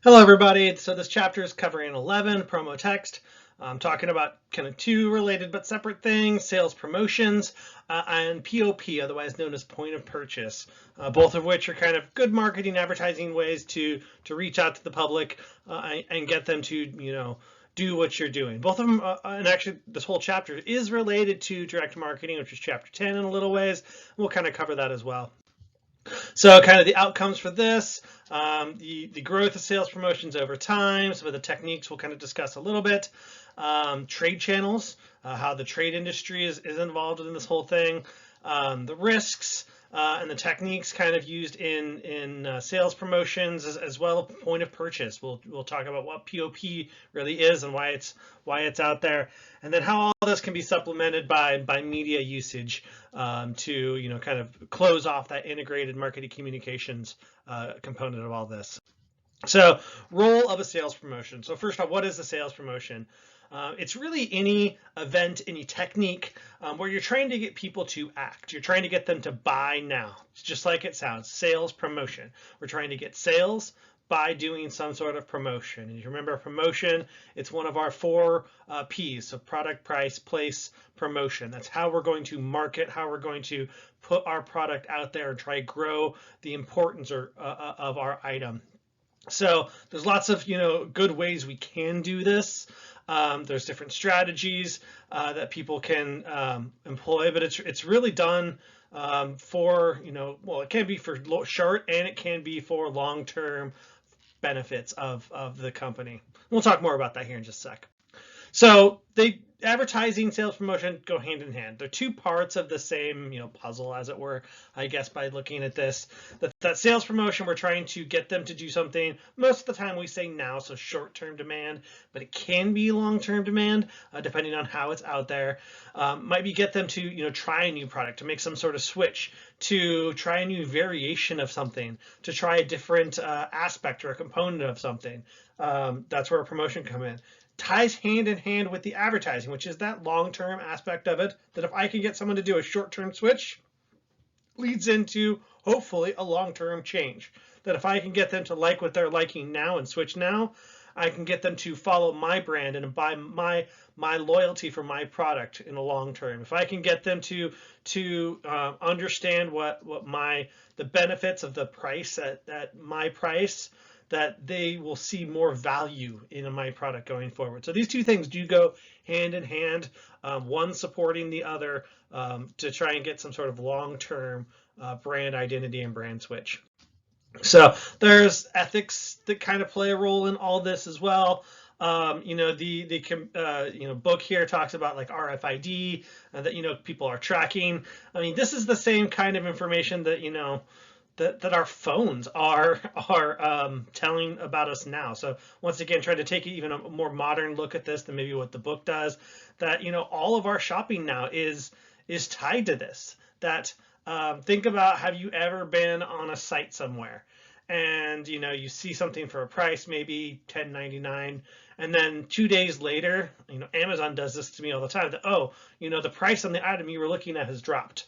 Hello, everybody. So this chapter is covering 11, promo text. I'm talking about kind of two related but separate things, sales promotions and POP, otherwise known as point of purchase, both of which are kind of good marketing advertising ways to reach out to the public and get them to, do what you're doing. Both of them, and actually this whole chapter is related to direct marketing, which is chapter 10 in a little ways. We'll kind of cover that as well. So kind of the outcomes for this, the growth of sales promotions over time, some of the techniques we'll kind of discuss a little bit, trade channels, how the trade industry is involved in this whole thing, the risks, and the techniques kind of used in sales promotions as well as point of purchase. We'll talk about what POP really is and why it's out there, and then how all this can be supplemented by media usage to kind of close off that integrated marketing communications component of all this. So, role of a sales promotion. So first off, what is a sales promotion? It's really any event, any technique where you're trying to get people to act. You're trying to get them to buy now. It's just like it sounds, sales promotion. We're trying to get sales by doing some sort of promotion. And you remember promotion, it's one of our four P's, so product, price, place, promotion. That's how we're going to market, how we're going to put our product out there and try to grow the importance of our item. So there's lots of good ways we can do this. There's different strategies that people can employ, but it's really done for well, it can be for short and it can be for long-term benefits of the company. We'll talk more about that here in just a sec. So advertising, sales promotion go hand in hand. They're two parts of the same, puzzle, as it were, I guess, by looking at this. That sales promotion, we're trying to get them to do something. Most of the time we say now, so short-term demand, but it can be long-term demand, depending on how it's out there. Might be get them to, try a new product, to make some sort of switch, to try a new variation of something, to try a different aspect or a component of something. That's where a promotion come in. Ties hand in hand with the advertising, which is that long-term aspect of it, that if I can get someone to do a short-term switch, leads into hopefully a long-term change. That if I can get them to like what they're liking now and switch now, I can get them to follow my brand and buy my loyalty for my product in the long term. If I can get them to understand what the benefits of the price at my price, that they will see more value in my product going forward. So these two things do go hand in hand, one supporting the other to try and get some sort of long-term brand identity and brand switch. So there's ethics that kind of play a role in all this as well. The book here talks about like RFID that people are tracking. I mean, this is the same kind of information that that our phones are telling about us now. So once again, trying to take even a more modern look at this than maybe what the book does. That all of our shopping now is tied to this. That think about, have you ever been on a site somewhere and you see something for a price, maybe $10.99, and then 2 days later, Amazon does this to me all the time, that the price on the item you were looking at has dropped.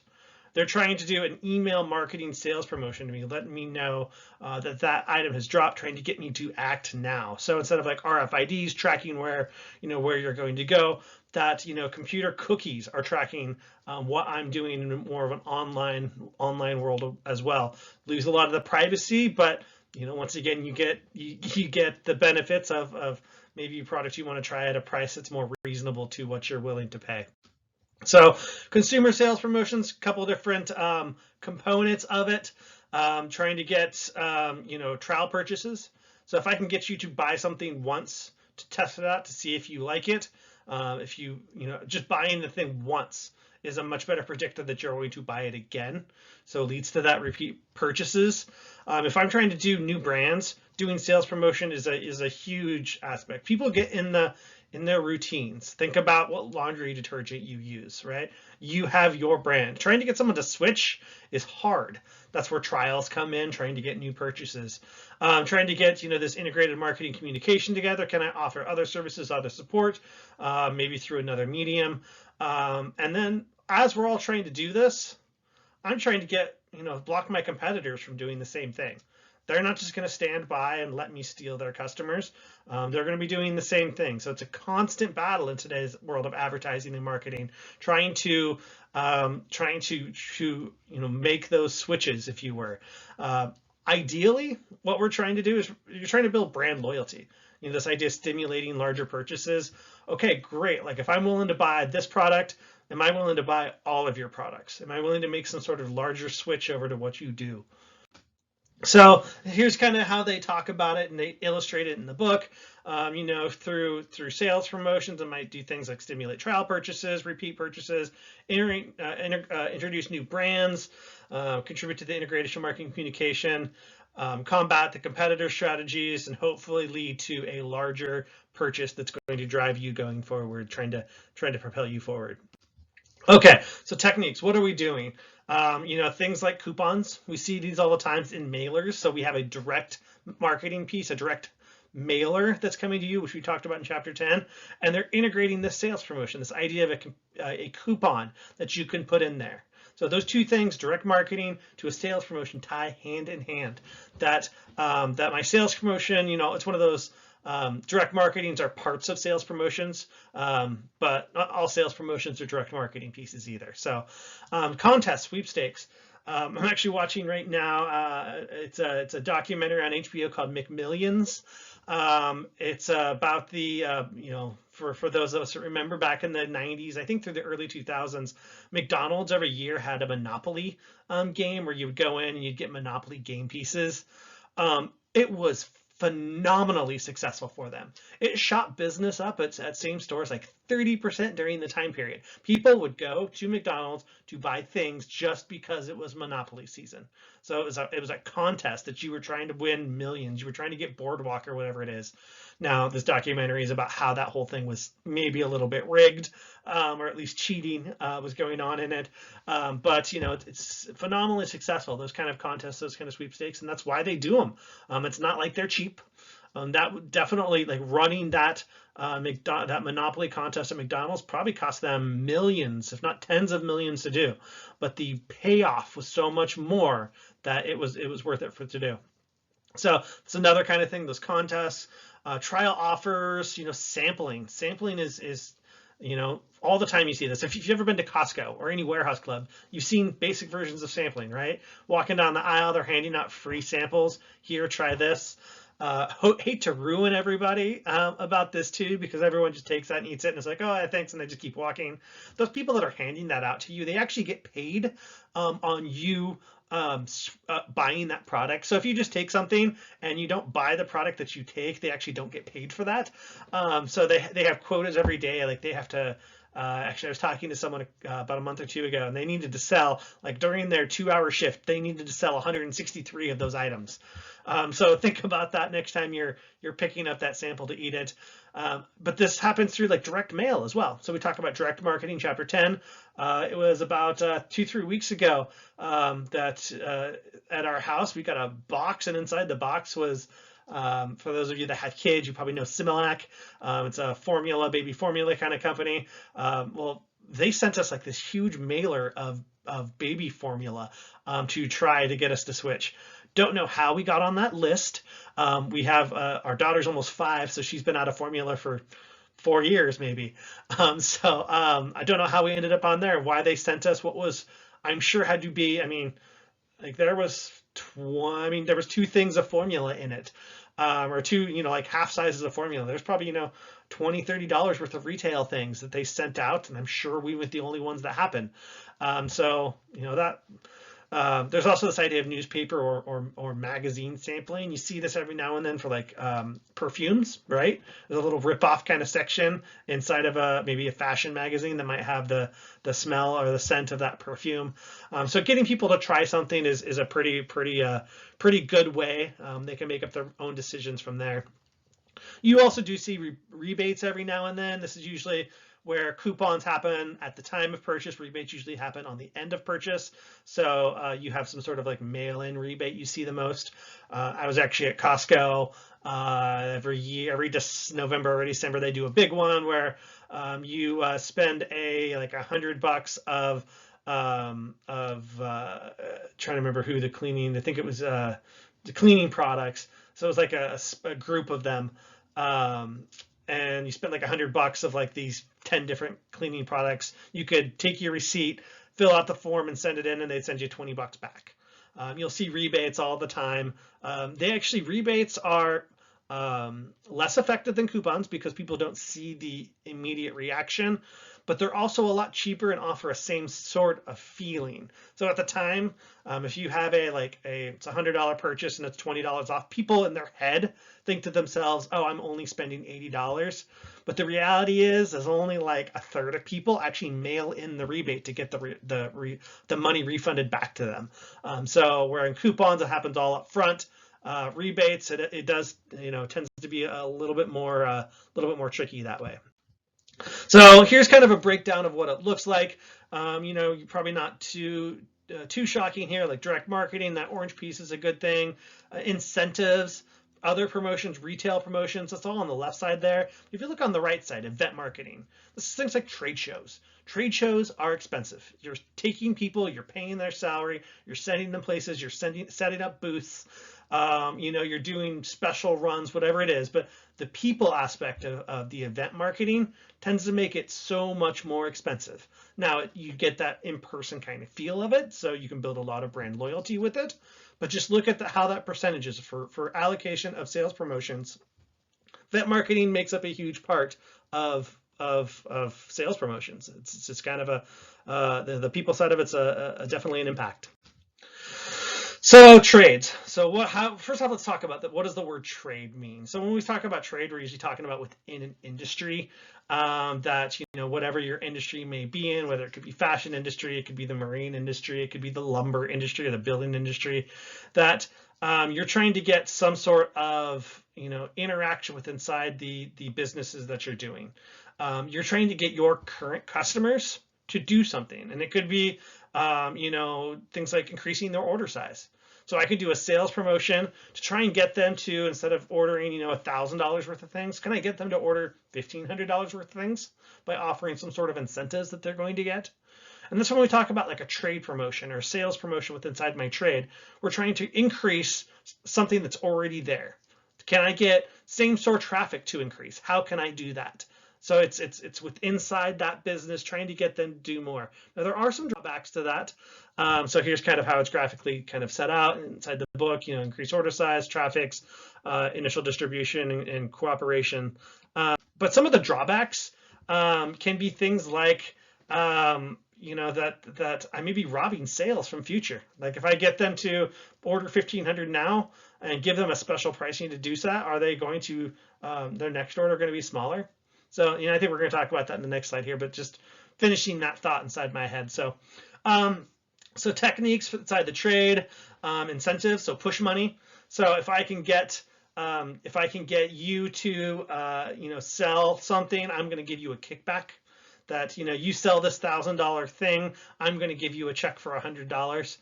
They're trying to do an email marketing sales promotion to me, letting me know that item has dropped, trying to get me to act now. So instead of like RFIDs tracking where you're going to go, that computer cookies are tracking what I'm doing in more of an online world as well. Lose a lot of the privacy, but once again, you get the benefits of maybe a product you want to try at a price that's more reasonable to what you're willing to pay. So consumer sales promotions, a couple different components of it. Trying to get trial purchases. So if I can get you to buy something once to test it out to see if you like it, if just buying the thing once is a much better predictor that you're going to buy it again. So it leads to that repeat purchases. If I'm trying to do new brands, doing sales promotion is a huge aspect. People get in their routines. Think about what laundry detergent you use, right? You have your brand. Trying to get someone to switch is hard. That's where trials come in, trying to get new purchases. Trying to get this integrated marketing communication together. Can I offer other services, other support, maybe through another medium? And then as we're all trying to do this, I'm trying to block my competitors from doing the same thing. they're not just going to stand by and let me steal their customers. They're going to be doing the same thing. So it's a constant battle in today's world of advertising and marketing, trying to make those switches, if you were. Ideally, what we're trying to do is you're trying to build brand loyalty. This idea of stimulating larger purchases. Okay, great. Like if I'm willing to buy this product, am I willing to buy all of your products? Am I willing to make some sort of larger switch over to what you do? So here's kind of how they talk about it, and they illustrate it in the book. Through sales promotions, it might do things like stimulate trial purchases, repeat purchases, introduce new brands, contribute to the integration marketing communication, combat the competitor strategies, and hopefully lead to a larger purchase that's going to drive you going forward, trying to propel you forward. Okay, so techniques. What are we doing? Things like coupons. We see these all the times in mailers. So we have a direct marketing piece, a direct mailer that's coming to you, which we talked about in chapter 10, and they're integrating this sales promotion, this idea of a coupon that you can put in there. So those two things, direct marketing to a sales promotion, tie hand in hand. That my sales promotion, it's one of those direct marketings are parts of sales promotions, but not all sales promotions are direct marketing pieces either. So contests, sweepstakes. I'm actually watching right now. It's a documentary on HBO called McMillions. It's about the for those of us that remember back in the 90s, I think through the early 2000s, McDonald's every year had a Monopoly game where you would go in and you'd get Monopoly game pieces. It was phenomenally successful for them. It shot business up at same stores like 30% during the time period. People would go to McDonald's to buy things just because it was Monopoly season. So it was a contest that you were trying to win millions. You were trying to get Boardwalk or whatever it is. Now, this documentary is about how that whole thing was maybe a little bit rigged, or at least cheating was going on in it. But it's phenomenally successful, those kind of contests, those kind of sweepstakes, and that's why they do them. It's not like they're cheap. That would definitely, like, running that that Monopoly contest at McDonald's probably cost them millions, if not tens of millions to do. But the payoff was so much more that it was worth it to do. So it's another kind of thing, those contests, trial offers, sampling. Sampling is all the time you see this. If you've ever been to Costco or any warehouse club, you've seen basic versions of sampling, right? Walking down the aisle, they're handing out free samples. Here, try this. Hate to ruin everybody about this too, because everyone just takes that and eats it and it's like, oh, thanks, and they just keep walking. Those people that are handing that out to you, they actually get paid on you buying that product. So if you just take something and you don't buy the product that you take, they actually don't get paid for that. So they have quotas every day. Like they have to, actually I was talking to someone about a month or two ago, and they needed to sell, like during their 2-hour shift, they needed to sell 163 of those items. So think about that next time you're picking up that sample to eat it. But this happens through like direct mail as well. So we talked about direct marketing, chapter 10. It was about 2-3 weeks ago that at our house we got a box, and inside the box was, for those of you that had kids, you probably know Similac. It's a formula, baby formula kind of company. Well, they sent us like this huge mailer of baby formula to try to get us to switch. Don't know how we got on that list. We have our daughter's almost 5, so she's been out of formula for 4 years maybe. I don't know how we ended up on there, why they sent us what was, I'm sure had to be, like there was 2 things of formula in it, or 2, like half sizes of formula. There's probably, $20-$30 worth of retail things that they sent out, and I'm sure we weren't the only ones that happened. There's also this idea of newspaper or magazine sampling. You see this every now and then for like perfumes, right? There's a little rip-off kind of section inside of maybe a fashion magazine that might have the smell or the scent of that perfume. So getting people to try something is a pretty good way. They can make up their own decisions from there. You also do see rebates every now and then. This is usually where coupons happen at the time of purchase. Rebates usually happen on the end of purchase. So you have some sort of like mail-in rebate you see the most. I was actually at Costco every year, every November or December, they do a big one where you spend like $100 of trying to remember who the cleaning, I think it was cleaning products. So it was like a group of them. And you spent like $100 of like these 10 different cleaning products. You could take your receipt, fill out the form and send it in, and they'd send you $20 back. You'll see rebates all the time. Rebates are less effective than coupons because people don't see the immediate reaction, but they're also a lot cheaper and offer a same sort of feeling. So at the time, if you have it's $100 purchase and it's $20 off, people in their head think to themselves, oh, I'm only spending $80. But the reality is only like a third of people actually mail in the rebate to get the money refunded back to them. So where in coupons, it happens all up front. Rebates, it does, tends to be a little bit more tricky that way. So here's kind of a breakdown of what it looks like. You're probably not too shocking here, like direct marketing. That orange piece is a good thing. Incentives, other promotions, retail promotions, that's all on the left side there. If you look on the right side, event marketing, this is things like trade shows. Trade shows are expensive. You're taking people, you're paying their salary, you're sending them places, you're setting up booths, you're doing special runs, whatever it is. But the people aspect of the event marketing tends to make it so much more expensive. Now, you get that in-person kind of feel of it, so you can build a lot of brand loyalty with it. But just look at how that percentage is for allocation of sales promotions. Event marketing makes up a huge part of sales promotions. It's just kind of the people side of it's definitely an impact. So trades. So first off, let's talk about that. What does the word trade mean? So when we talk about trade, we're usually talking about within an industry, that, whatever your industry may be in, whether it could be fashion industry, it could be the marine industry, it could be the lumber industry or the building industry, that you're trying to get some sort of, interaction with inside the businesses that you're doing. You're trying to get your current customers to do something, and it could be things like increasing their order size. So I could do a sales promotion to try and get them to, instead of ordering, $1,000 worth of things, can I get them to order $1,500 worth of things by offering some sort of incentives that they're going to get? And this when we talk about like a trade promotion or a sales promotion with inside my trade, we're trying to increase something that's already there. Can I get same store traffic to increase? How can I do that? So it's with inside that business, trying to get them to do more. Now there are some drawbacks to that. So here's kind of how it's graphically kind of set out inside the book. Increase order size, traffics, initial distribution, and cooperation. But some of the drawbacks can be things like that I may be robbing sales from future. Like if I get them to order 1,500 now and give them a special pricing to do so, are they going to their next order going to be smaller? So, I think we're going to talk about that in the next slide here, but just finishing that thought inside my head. So, techniques inside the trade, incentives, so push money. So if I can get you to, sell something, I'm going to give you a kickback. That, you sell this $1,000 thing, I'm going to give you a check for $100.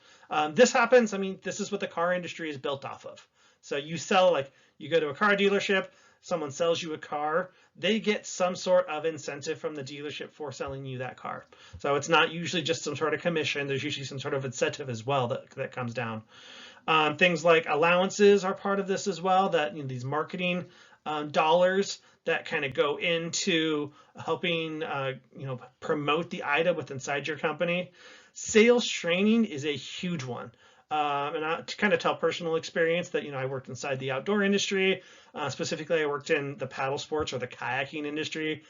This happens. This is what the car industry is built off of. So you go to a car dealership, someone sells you a car, they get some sort of incentive from the dealership for selling you that car. So it's not usually just some sort of commission. There's usually some sort of incentive as well that comes down. Things like allowances are part of this as well, that these marketing dollars that kind of go into helping promote the item with inside your company. Sales training is a huge one. And to kind of tell personal experience that, I worked inside the outdoor industry. Specifically, I worked in the paddle sports or the kayaking industry.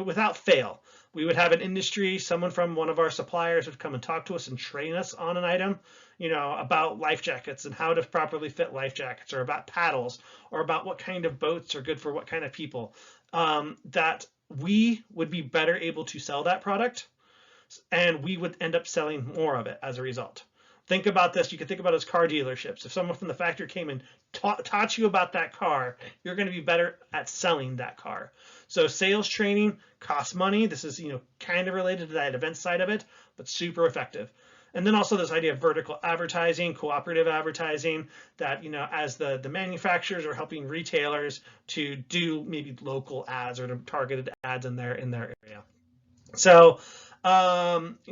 Without fail, we would have an industry, someone from one of our suppliers would come and talk to us and train us on an item, about life jackets and how to properly fit life jackets, or about paddles, or about what kind of boats are good for what kind of people, that we would be better able to sell that product, and we would end up selling more of it as a result. Think about this. You can think about it as car dealerships. If someone from the factory came and taught you about that car, you're going to be better at selling that car. So sales training costs money. This is, kind of related to that event side of it, but super effective. And then also this idea of vertical advertising, cooperative advertising, that, as the manufacturers are helping retailers to do maybe local ads or targeted ads in their area. So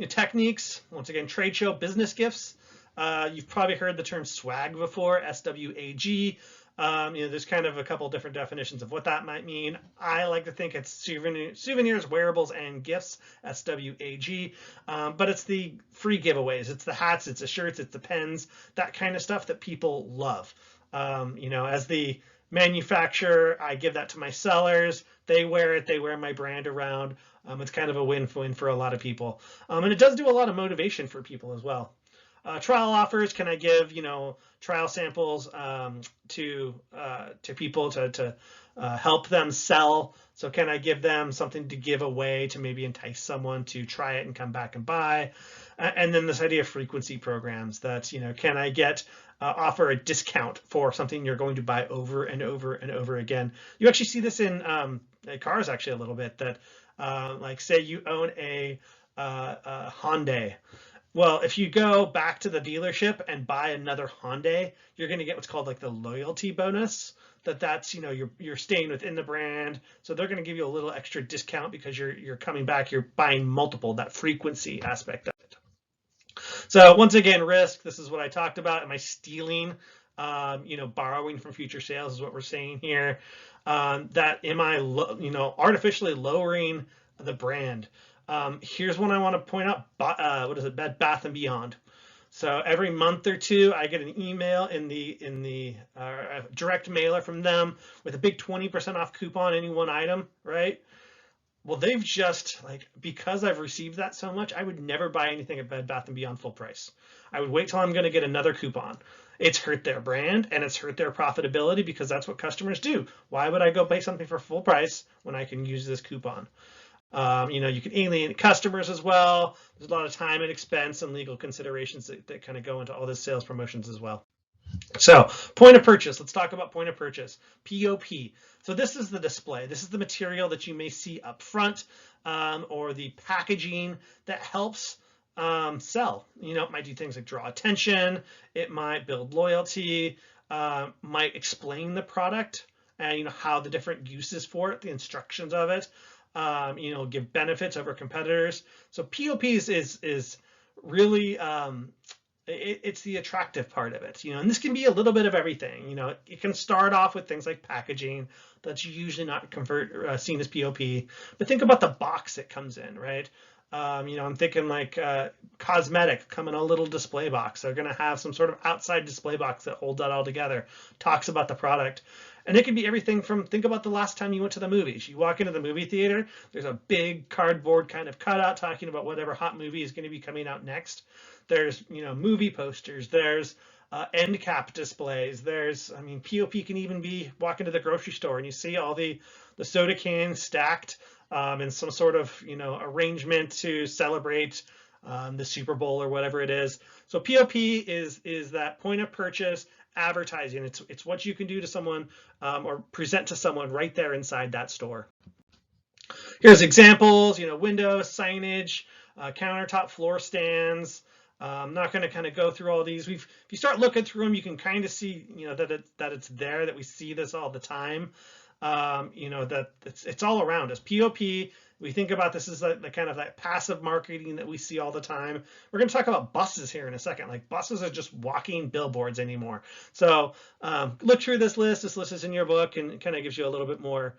techniques, once again, trade show, business gifts. You've probably heard the term swag before, SWAG. There's kind of a couple different definitions of what that might mean. I like to think it's souvenirs, wearables, and gifts, SWAG. But it's the free giveaways. It's the hats, it's the shirts, it's the pens, that kind of stuff that people love. As the manufacturer, I give that to my sellers. They wear it. They wear my brand around. It's kind of a win-win for a lot of people. And it does do a lot of motivation for people as well. Trial offers, can I give trial samples to people to help them sell? So can I give them something to give away to maybe entice someone to try it and come back and buy? And then this idea of frequency programs, that can I get offer a discount for something you're going to buy over and over and over again? You actually see this in cars actually a little bit, that like say you own a Hyundai. Well, if you go back to the dealership and buy another Hyundai, you're going to get what's called like the loyalty bonus. That's you're staying within the brand, so they're going to give you a little extra discount because you're coming back, you're buying multiple, that frequency aspect of it. So once again, risk. This is what I talked about. Am I stealing? Borrowing from future sales is what we're saying here. That am I artificially lowering the brand? Here's one I want to point out. What is it? Bed Bath & Beyond. So every month or two, I get an email in the direct mailer from them with a big 20% off coupon any one item, right? Well, they've just, because I've received that so much, I would never buy anything at Bed Bath & Beyond full price. I would wait till I'm going to get another coupon. It's hurt their brand and it's hurt their profitability, because that's what customers do. Why would I go buy something for full price when I can use this coupon? You can alienate customers as well. There's a lot of time and expense and legal considerations that kind of go into all this sales promotions as well. So point of purchase, let's talk about point of purchase, POP. So this is the display. This is the material that you may see up front, or the packaging that helps sell. It might do things like draw attention. It might build loyalty, might explain the product and how the different uses for it, the instructions of it. Give benefits over competitors. So POP is really it's the attractive part of it, and this can be a little bit of everything. It can start off with things like packaging that's usually not seen as POP, but think about the box it comes in, right? I'm thinking like cosmetic come in a little display box. They're going to have some sort of outside display box that holds that all together, talks about the product. And it can be everything from, think about the last time you went to the movies. You walk into the movie theater, there's a big cardboard kind of cutout talking about whatever hot movie is going to be coming out next. There's, movie posters. There's end cap displays. There's, POP can even be walking to the grocery store and you see all the soda cans stacked in some sort of, arrangement to celebrate the Super Bowl or whatever it is. So POP is that point of purchase advertising. It's what you can do to someone or present to someone right there inside that store. Here's examples, windows, signage, countertop floor stands. I'm not going to kind of go through all these. If you start looking through them, you can kind of see, that it's there, that we see this all the time. That it's all around us. POP, we think about this as the kind of that passive marketing that we see all the time. We're going to talk about buses here in a second. Like, buses are just walking billboards anymore. So look through this list. This list is in your book and kind of gives you a little bit more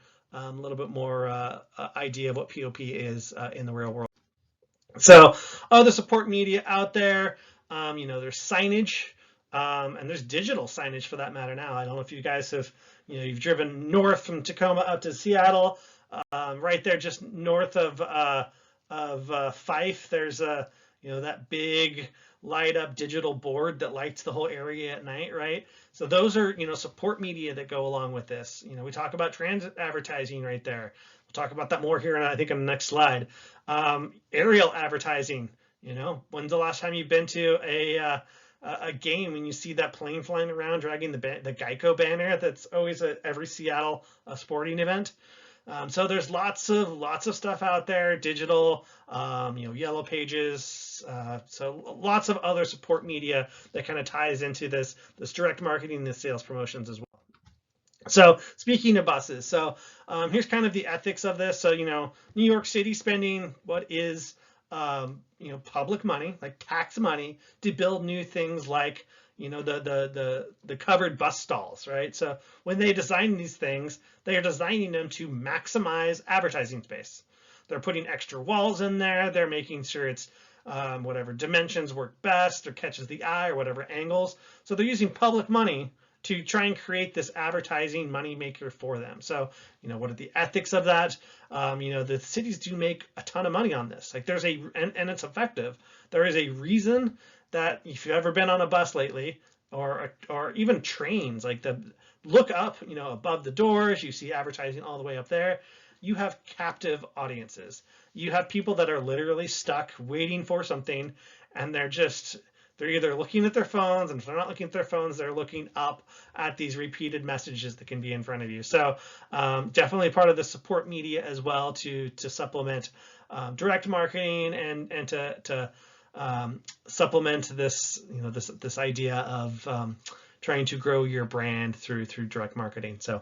idea of what POP is in the real world. So other support media out there, there's signage, and there's digital signage for that matter now. I don't know if you guys have, you've driven north from Tacoma up to Seattle, right there just north of Fife. There's that big light up digital board that lights the whole area at night, right? So those are, support media that go along with this. We talk about transit advertising right there. We'll talk about that more here, and I think on the next slide. Aerial advertising. When's the last time you've been to a game when you see that plane flying around dragging the Geico banner that's always at every Seattle sporting event? So there's lots of stuff out there, digital, Yellow Pages, so lots of other support media that kind of ties into this direct marketing, the sales promotions as well. So speaking of buses, so here's kind of the ethics of this. So New York City spending what is public money, like tax money, to build new things like the covered bus stalls, right? So when they design these things, they are designing them to maximize advertising space. They're putting extra walls in there. They're making sure it's whatever dimensions work best or catches the eye or whatever angles. So they're using public money to try and create this advertising money maker for them. So, what are the ethics of that? The cities do make a ton of money on this. Like there's and it's effective. There is a reason that if you've ever been on a bus lately, or even trains, like look up, above the doors, you see advertising all the way up there. You have captive audiences. You have people that are literally stuck waiting for something, and they're either looking at their phones, and if they're not looking at their phones, they're looking up at these repeated messages that can be in front of you. So definitely part of the support media as well to supplement direct marketing and to supplement this this idea of trying to grow your brand through direct marketing. So